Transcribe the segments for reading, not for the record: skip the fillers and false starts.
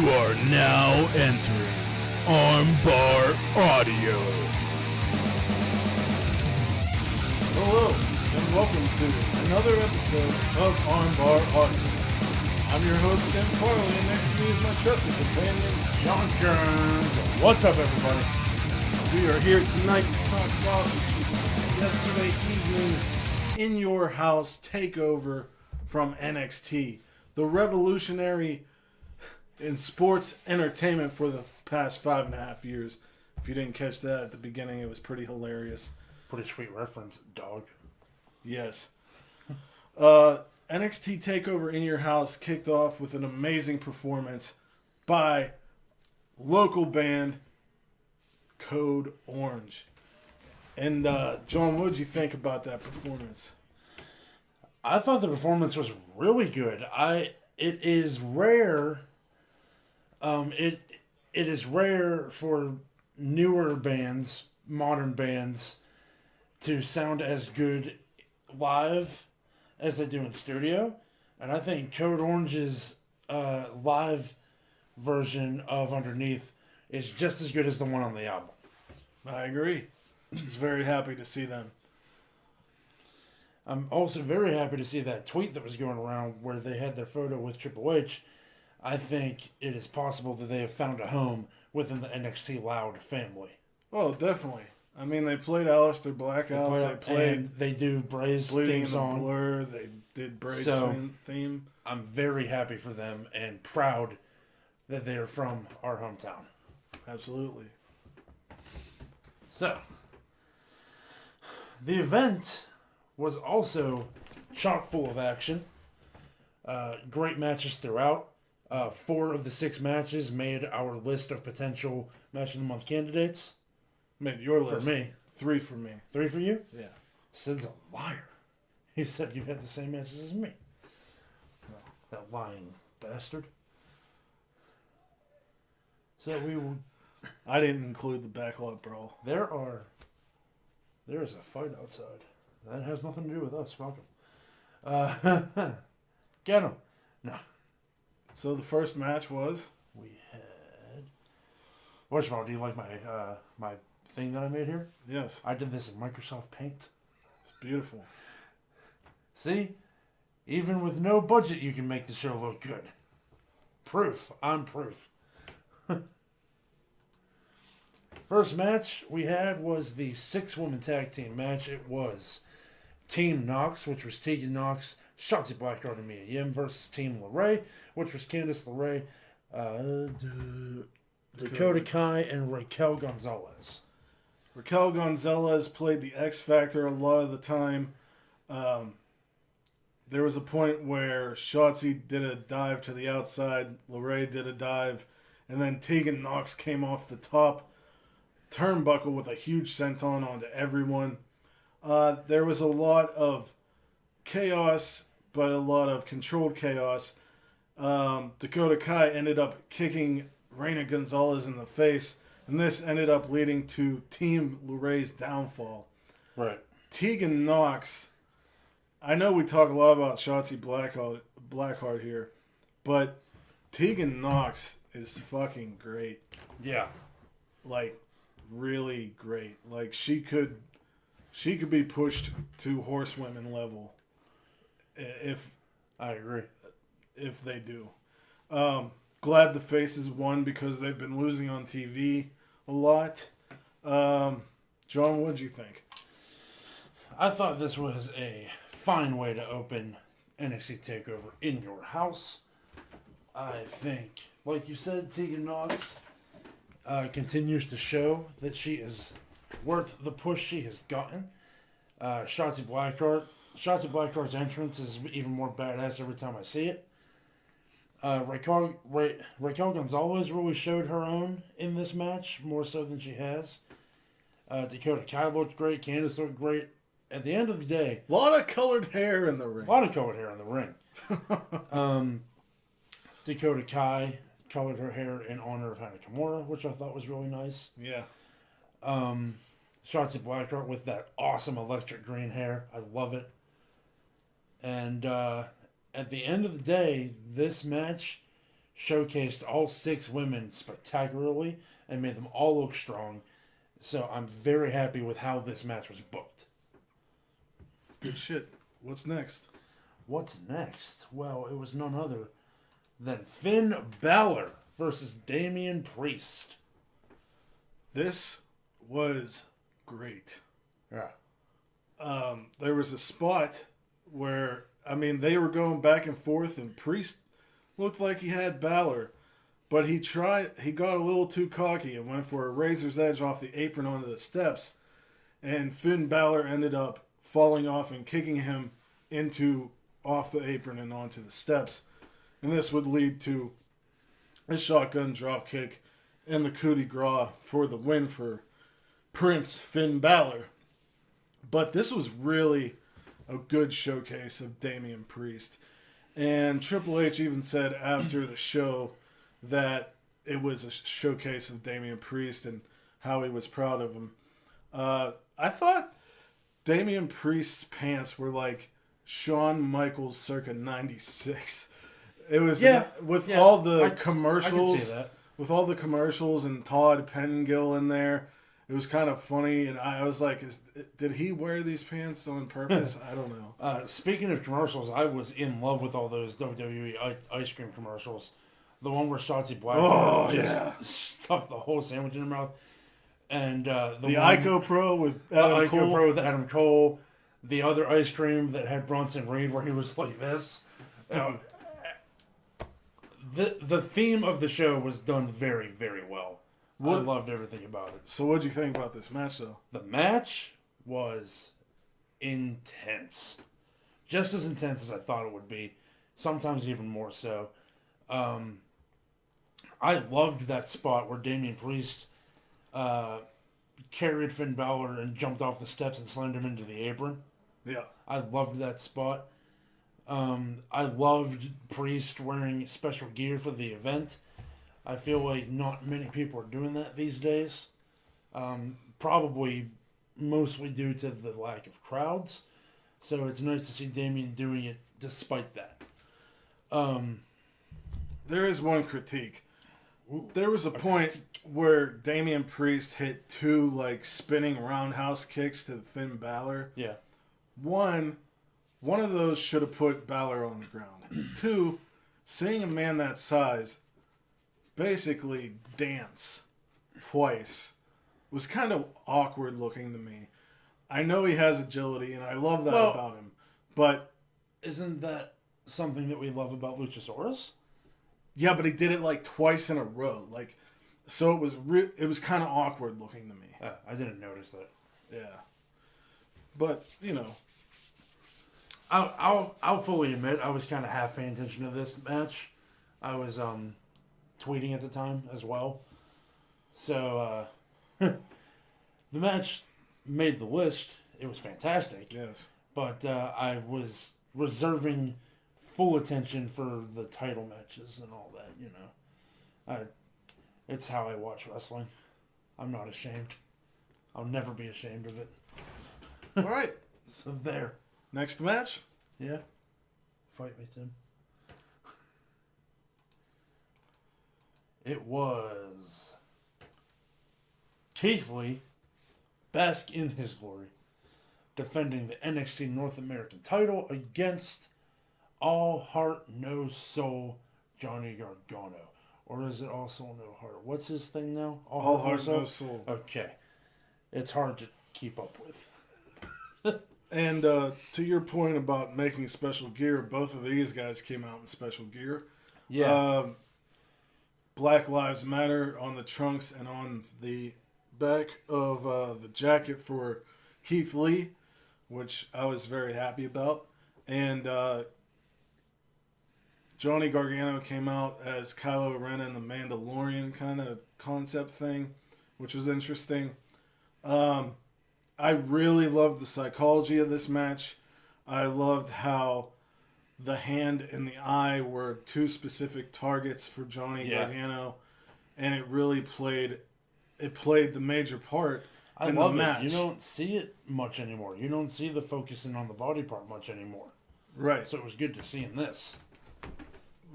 are now entering Armbar Audio. Hello, and welcome to another episode of Armbar Audio. I'm your host, Tim Farley, and next to me is my trusted companion, John Kearns. What's up, everybody? We are here tonight to talk about yesterday evening's In Your House Takeover from NXT. The revolutionary in sports entertainment for the past 5.5 years. If you didn't catch that at the beginning, it was pretty hilarious. Pretty sweet reference, dog. Yes. NXT Takeover In Your House kicked off with an amazing performance by local band Code Orange. And John, what did you think about that performance? I thought the performance was really good. It is rare. It is rare for newer bands, modern bands, to sound as good live as they do in studio. And I think Code Orange's live version of Underneath is just as good as the one on the album. I agree. I was very happy to see them. I'm also very happy to see that tweet that was going around where they had their photo with Triple H. I think it is possible that they have found a home within the NXT Loud family. Oh, definitely. I mean, they played Aleister Black out. They do Bray's Bleeding theme song. Blur. They did Bray's theme. I'm very happy for them and proud that they are from our hometown. Absolutely. So, the event was also chock full of action. Great matches throughout. 4 of the 6 matches made our list of potential Match of the Month candidates. Made your list. For me. 3 for me. 3 for you? Yeah. Sid's a liar. He said you had the same matches as me. That lying bastard. So we will... I didn't include the backlot brawl. There is a fight outside. That has nothing to do with us. Fuck him. Get him. No. So the first match was? We had... First of all, do you like my my thing that I made here? Yes. I did this in Microsoft Paint. It's beautiful. See? Even with no budget, you can make the show look good. Proof. I'm proof. First match we had was the 6-woman tag team match. It was Team Knox, which was Tegan Knox, Shotzi Blackheart, and Mia Yim versus Team LeRae, which was Candice LeRae, Dakota Kai, and Raquel Gonzalez. Raquel Gonzalez played the X Factor a lot of the time. There was a point where Shotzi did a dive to the outside, LeRae did a dive, and then Tegan Knox came off the top turnbuckle with a huge senton onto everyone. There was a lot of chaos, but a lot of controlled chaos. Dakota Kai ended up kicking Reina Gonzalez in the face, and this ended up leading to Team LeRae's downfall. Right. Tegan Knox, I know we talk a lot about Shotzi Blackheart here, but Tegan Knox is fucking great. Yeah. Like, really great. Like, she could be pushed to horsewomen level if I agree. If they do. Glad the faces won because they've been losing on TV a lot. John, what'd you think? I thought this was a fine way to open NXT TakeOver In Your House. I think, like you said, Tegan Knox continues to show that she is worth the push she has gotten. Shotzi Blackheart's entrance is even more badass every time I see it. Raquel Gonzalez really showed her own in this match, more so than she has. Dakota Kai looked great. Candice looked great. At the end of the day... A lot of colored hair in the ring. Dakota Kai colored her hair in honor of Hana Kimura, which I thought was really nice. Yeah. Shotzi Blackheart with that awesome electric green hair. I love it. And at the end of the day, this match showcased all 6 women spectacularly and made them all look strong. So I'm very happy with how this match was booked. Good shit. What's next? What's next? Well, it was none other than Finn Balor versus Damian Priest. This was great. Yeah. There was a spot where, they were going back and forth, and Priest looked like he had Balor, but he got a little too cocky and went for a razor's edge off the apron onto the steps, and Finn Balor ended up falling off and kicking him off the apron and onto the steps. And this would lead to a shotgun drop kick and the coup de grace for the win for Prince Finn Balor. But this was really a good showcase of Damian Priest. And Triple H even said after the show that it was a showcase of Damian Priest and how he was proud of him. I thought Damian Priest's pants were like Shawn Michaels circa 96. It was all the commercials. I can see that. With all the commercials and Todd Pettengill in there. It was kind of funny, and I was like, did he wear these pants on purpose? I don't know. Speaking of commercials, I was in love with all those WWE ice cream commercials. The one where Shotzi Blackheart stuffed the whole sandwich in her mouth. And the Ico Pro with Adam Cole. Ico Pro with Adam Cole. The other ice cream that had Bronson Reed where he was like this. The theme of the show was done very, very well. I loved everything about it. So what did you think about this match, though? The match was intense. Just as intense as I thought it would be. Sometimes even more so. I loved that spot where Damian Priest carried Finn Balor and jumped off the steps and slammed him into the apron. Yeah. I loved that spot. I loved Priest wearing special gear for the event. I feel like not many people are doing that these days. Probably mostly due to the lack of crowds. So it's nice to see Damian doing it despite that. There is one critique. There was a point where Damian Priest hit 2 spinning roundhouse kicks to Finn Balor. Yeah. One of those should have put Balor on the ground. 2, seeing a man that size basically dance twice was kind of awkward looking to me. I know he has agility, and I love that about him. But isn't that something that we love about Luchasaurus? Yeah, but he did it twice in a row. So it was kind of awkward looking to me. I didn't notice that. Yeah. But, I'll fully admit I was kind of half paying attention to this match. I was tweeting at the time as well. So the match made the list. It was fantastic. Yes. But I was reserving full attention for the title matches and all that, It's how I watch wrestling. I'm not ashamed. I'll never be ashamed of it. All right. So there. Next match? Yeah. Fight me, Tim. It was Keith Lee, bask in his glory, defending the NXT North American title against All Heart, No Soul, Johnny Gargano. Or is it All Soul, No Heart? What's his thing now? All Heart, No Soul. Okay. It's hard to keep up with. And to your point about making special gear, both of these guys came out in special gear. Yeah. Black Lives Matter on the trunks and on the back of the jacket for Keith Lee, which I was very happy about. And Johnny Gargano came out as Kylo Ren and the Mandalorian kind of concept thing, which was interesting. I really loved the psychology of this match. I loved how the hand and the eye were 2 specific targets for Johnny Gargano, and it really played the major part in the match. You don't see it much anymore. You don't see the focusing on the body part much anymore. Right. So it was good to see in this.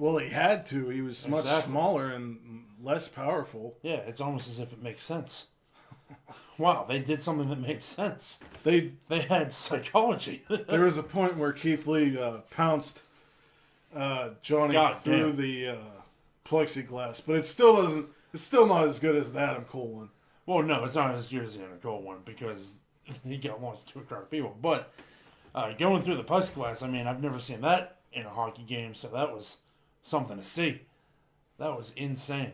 Well, he had to. He was much smaller and less powerful. Yeah, it's almost as if it makes sense. Wow, they did something that made sense. They had psychology. There was a point where Keith Lee pounced Johnny through the plexiglass, but it still doesn't. It's still not as good as the Adam Cole one. Well, no, it's not as good as the Adam Cole one because he got launched to a crowd of people. But going through the plexiglass, I mean, I've never seen that in a hockey game, so that was something to see. That was insane.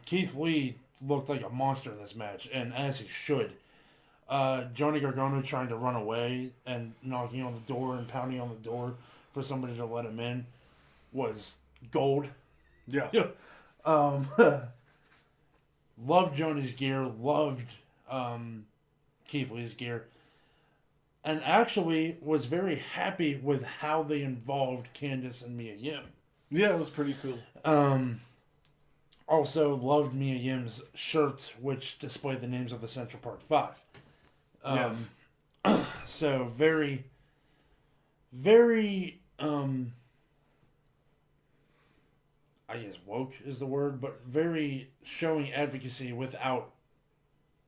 Keith Lee looked like a monster in this match, and as he should. Johnny Gargano trying to run away and knocking on the door and pounding on the door for somebody to let him in was gold. Yeah. Loved Johnny's gear, loved Keith Lee's gear, and actually was very happy with how they involved Candice and Mia Yim. Yeah, it was pretty cool. Also loved Mia Yim's shirt, which displayed the names of the Central Park Five. Yes. So very, very, I guess woke is the word, but very showing advocacy without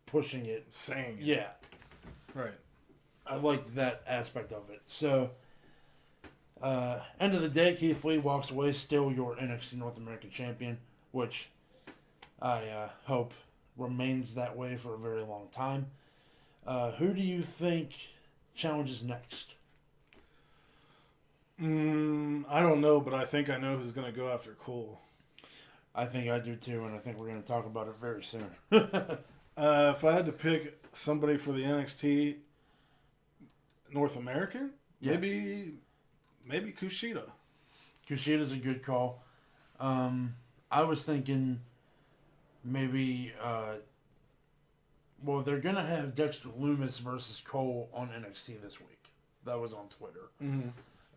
pushing it. Saying it. Yeah. Right. I liked that aspect of it. So, end of the day, Keith Lee walks away still your NXT North American champion, which I hope remains that way for a very long time. Who do you think challenges next? I don't know, but I think I know who's going to go after Cole. I think I do too, and I think we're going to talk about it very soon. If I had to pick somebody for the NXT North American, maybe Kushida. Kushida's a good call. I was thinking maybe... well, they're going to have Dexter Lumis versus Cole on NXT this week. That was on Twitter. Mm-hmm.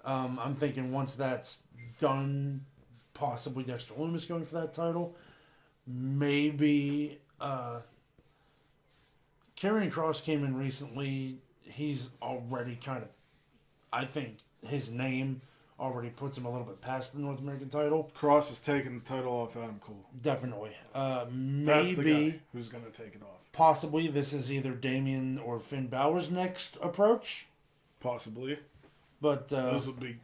I'm thinking once that's done, possibly Dexter Lumis going for that title. Maybe Karrion Kross came in recently. He's already kind of, I think his name already puts him a little bit past the North American title. Kross is taking the title off Adam Cole. Definitely. Maybe that's the guy who's going to take it off. Possibly this is either Damian or Finn Balor's next approach. Possibly. But this would be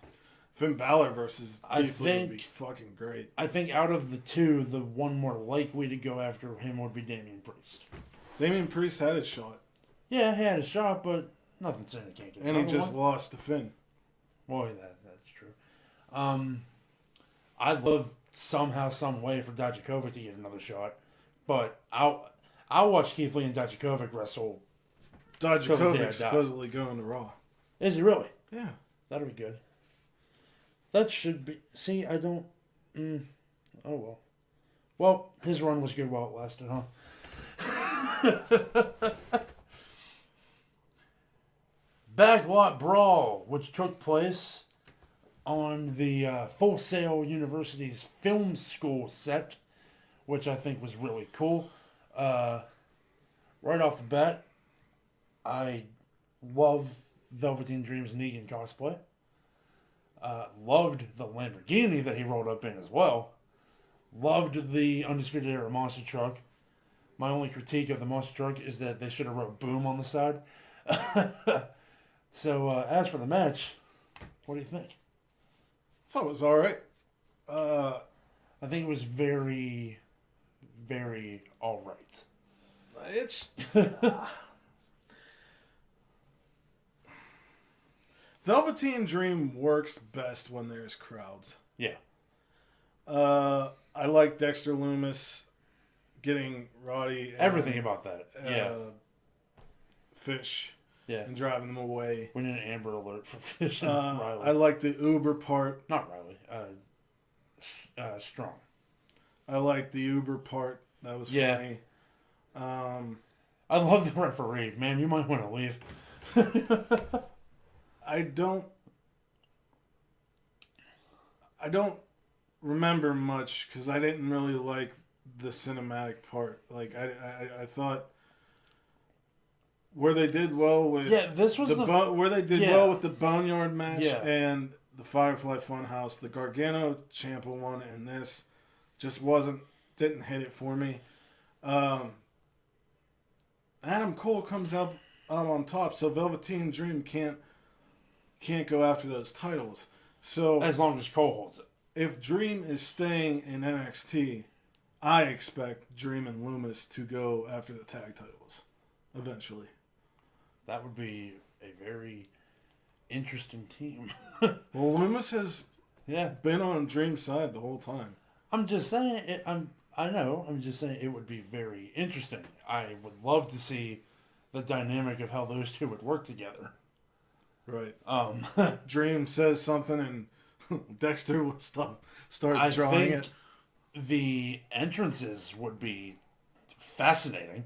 Finn Balor versus Keith Lee would be fucking great. I think out of the two, the one more likely to go after him would be Damian Priest. Damian Priest had his shot. Yeah, he had a shot, but nothing saying he can't get and he just lost to Finn. Boy, that's true. I'd love somehow, some way for Dijakovic to get another shot, but I'll watch Keith Lee and Dijakovic wrestle. Dijakovic's supposedly going to Raw. Is he really? Yeah. That'll be good. That should be... See, I don't... oh, well. Well, his run was good while it lasted, huh? Backlot Brawl, which took place on the Full Sail University's film school set, which I think was really cool. Right off the bat, I love Velveteen Dream's Negan cosplay. Loved the Lamborghini that he rolled up in as well. Loved the Undisputed Era monster truck. My only critique of the monster truck is that they should have wrote Boom on the side. So, as for the match, what do you think? I thought it was alright. I think it was very, very alright. It's... Velveteen Dream works best when there's crowds. Yeah. I like Dexter Lumis getting Roddy. Everything about that. Fish. Yeah. And driving them away. We need an Amber Alert for Fish and Riley. I like the Uber part. Not Riley. Strong. I like the Uber part. That was funny. I love the referee. Man, you might want to leave. I don't remember much because I didn't really like the cinematic part. Like I thought where they did well with this was where they did well with the Boneyard match and the Firefly Funhouse, the Gargano Ciampa one, and this just didn't hit it for me. Adam Cole comes out on top, so Velveteen Dream can't go after those titles. So As long as Cole holds it. if Dream is staying in NXT, I expect Dream and Loomis to go after the tag titles eventually. That would be a very interesting team. Well, Loomis has Yeah. been on Dream's side the whole time. I'm just saying I'm just saying it would be very interesting. I would love to see the dynamic of how those two would work together. Right. Um Dream says something and Dexter will start I drawing think it. the entrances would be fascinating.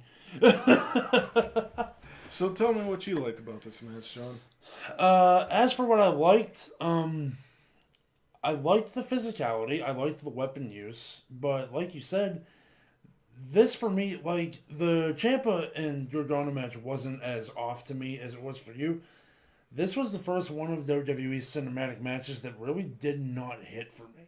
So tell me what you liked about this match, John. As for what I liked the physicality. I liked the weapon use. But like you said, this for me, like the Ciampa and Gargano match wasn't as off to me as it was for you. This was the first one of WWE's cinematic matches that really did not hit for me.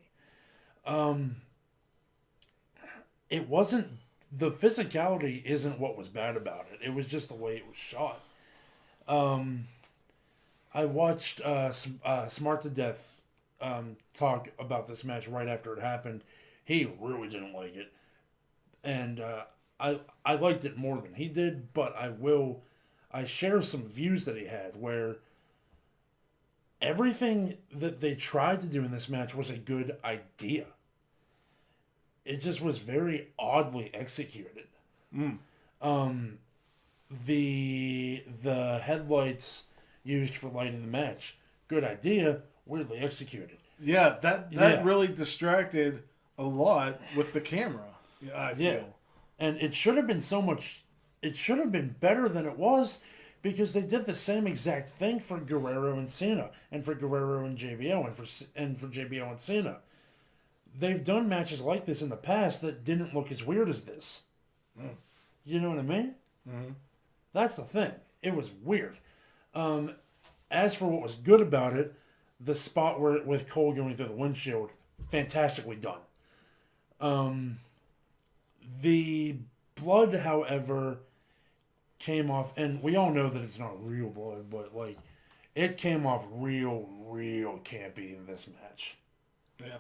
It wasn't... The physicality isn't what was bad about it. It was just the way it was shot. I watched Smart to Death talk about this match right after it happened. He really didn't like it. And I liked it more than he did, but I share some views that he had where everything that they tried to do in this match was a good idea. It just was very oddly executed. The headlights used for lighting the match, good idea, weirdly executed. Yeah, that really distracted a lot with the camera. I feel. And it should have been it should have been better than it was, because they did the same exact thing for Guerrero and Cena, and for Guerrero and JBO, and for JBO and Cena. They've done matches like this in the past that didn't look as weird as this. You know what I mean? Mm-hmm. That's the thing. It was weird. As for what was good about it, the spot with Cole going through the windshield, fantastically done. The blood, however, came off, and we all know that it's not real blood, but like, it came off real campy in this match. Yeah.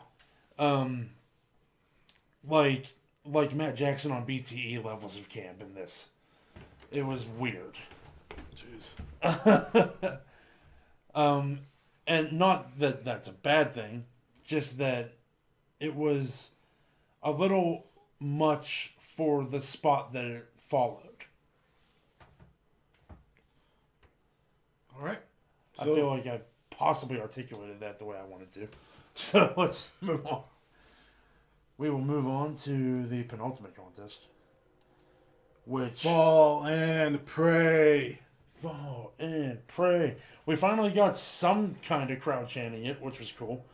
Like Matt Jackson on BTE levels of camp in this. It was weird. Jeez. And not that that's a bad thing, just that it was a little much for the spot that it followed. All right. I feel like I possibly articulated that the way I wanted to. So let's move on. We will move on to the penultimate contest, which... Fall and pray. Fall and pray. We finally got some kind of crowd chanting it, which was cool.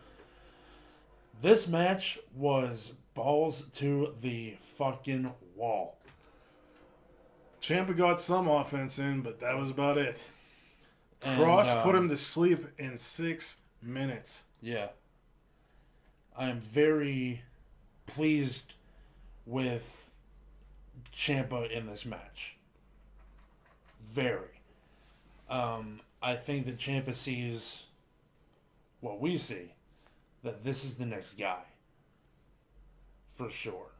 This match was balls to the fucking wall. Ciampa got some offense in, but that was about it. And, Cross put him to sleep in 6 minutes. Yeah. I am very pleased with Ciampa in this match. Very. I think that Ciampa sees what we see, that this is the next guy. For sure.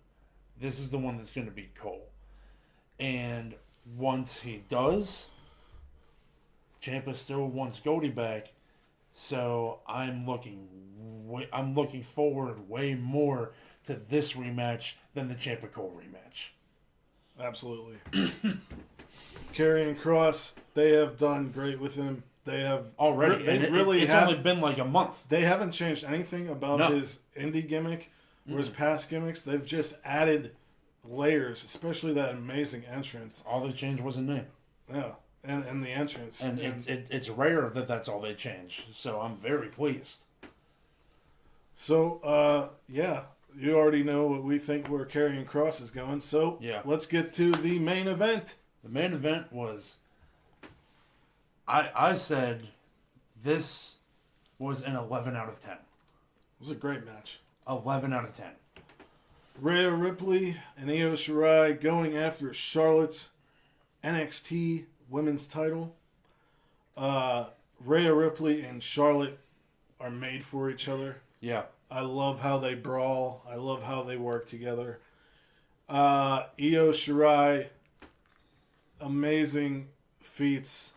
This is the one that's going to beat Cole. And once he does, Ciampa still wants Goldie back, so I'm looking forward way more to this rematch than the Ciampa Cole rematch. Absolutely. Karrion Kross, they have done great with him. They have Already. It's only been like a month. They haven't changed anything about his indie gimmick or his past gimmicks. They've just added layers, especially that amazing entrance. All they changed was a name. Yeah, and the entrance. And it's rare that that's all they change. So I'm very pleased. So, yeah, you already know what we think where Karrion Kross is going. So, let's get to the main event. The main event was... I said this was an 11 out of 10. It was a great match. 11 out of 10. Rhea Ripley and Io Shirai going after Charlotte's NXT Women's title. Rhea Ripley and Charlotte are made for each other. Yeah. I love how they brawl. I love how they work together. Io Shirai, amazing feats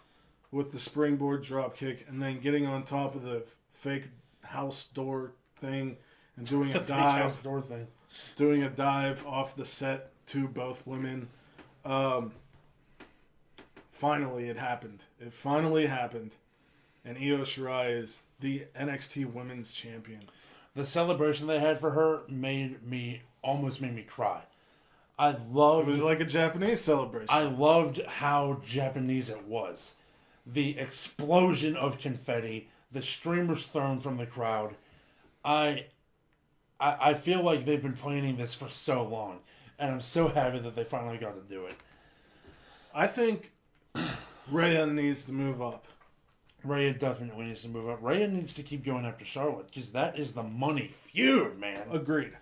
with the springboard dropkick and then getting on top of the fake house door thing and doing a dive. Door thing. Doing a dive off the set to both women. Finally, it happened. It finally happened. And Io Shirai is the NXT Women's Champion. The celebration they had for her almost made me cry. It was like a Japanese celebration. I loved how Japanese it was. The explosion of confetti, the streamers thrown from the crowd. I feel like they've been planning this for so long, and I'm so happy that they finally got to do it. I think Rhea needs to move up. Rhea definitely needs to move up. Rhea needs to keep going after Charlotte, because that is the money feud, man. Agreed.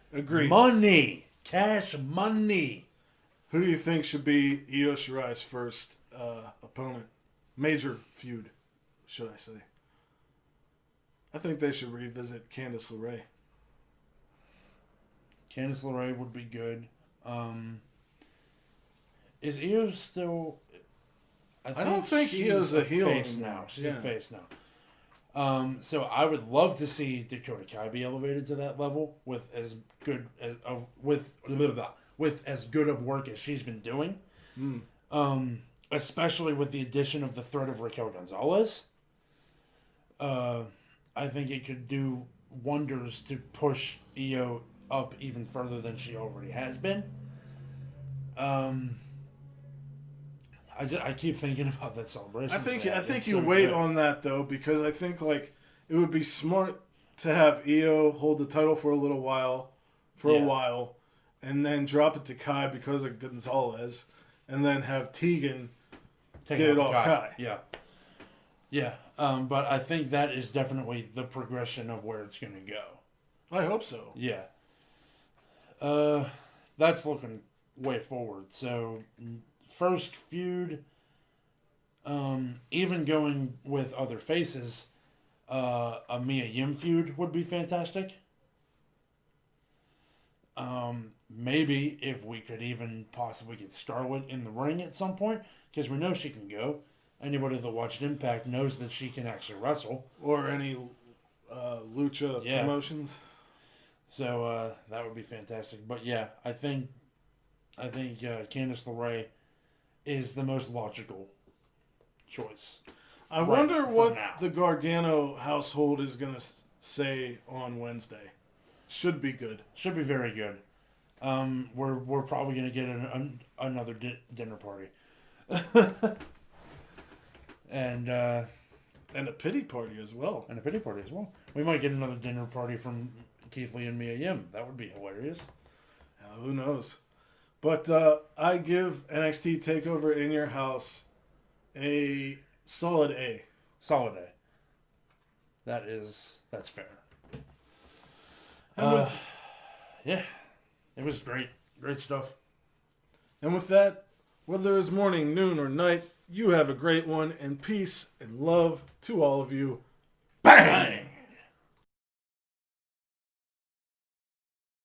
Money. Cash money. Who do you think should be Io Shirai's first opponent? Major feud, should I say. I think they should revisit Candice LeRae. Candice LeRae would be good. Is Io still... I don't think Io's a heel face anymore. now. She's a face now. So I would love to see Dakota Kai be elevated to that level with as good of work as she's been doing. Especially with the addition of the threat of Raquel Gonzalez. I think it could do wonders to push Io up even further than she already has been. I keep thinking about that celebration. I think you wait on that though, because I think like it would be smart to have Io hold the title for a little while, and then drop it to Kai because of Gonzalez, and then have Tegan get it off Kai. Yeah. But I think that is definitely the progression of where it's going to go. I hope so. Yeah. That's looking way forward. So, first feud, even going with other faces, a Mia Yim feud would be fantastic. Maybe if we could even possibly get Scarlett in the ring at some point, because we know she can go. Anybody that watched Impact knows that she can actually wrestle. Or any lucha promotions. So that would be fantastic. But yeah, I think Candice LeRae is the most logical choice. I wonder what the Gargano household is going to say on Wednesday. Should be good. Should be very good. We're probably going to get another dinner party. And a pity party as well. We might get another dinner party from Keith Lee and Mia Yim. That would be hilarious. Who knows? But I give NXT Takeover in Your House a solid A. Solid A. That's fair. Yeah. It was great. Great stuff. And with that, whether it's morning, noon, or night, you have a great one, and peace and love to all of you. Bang!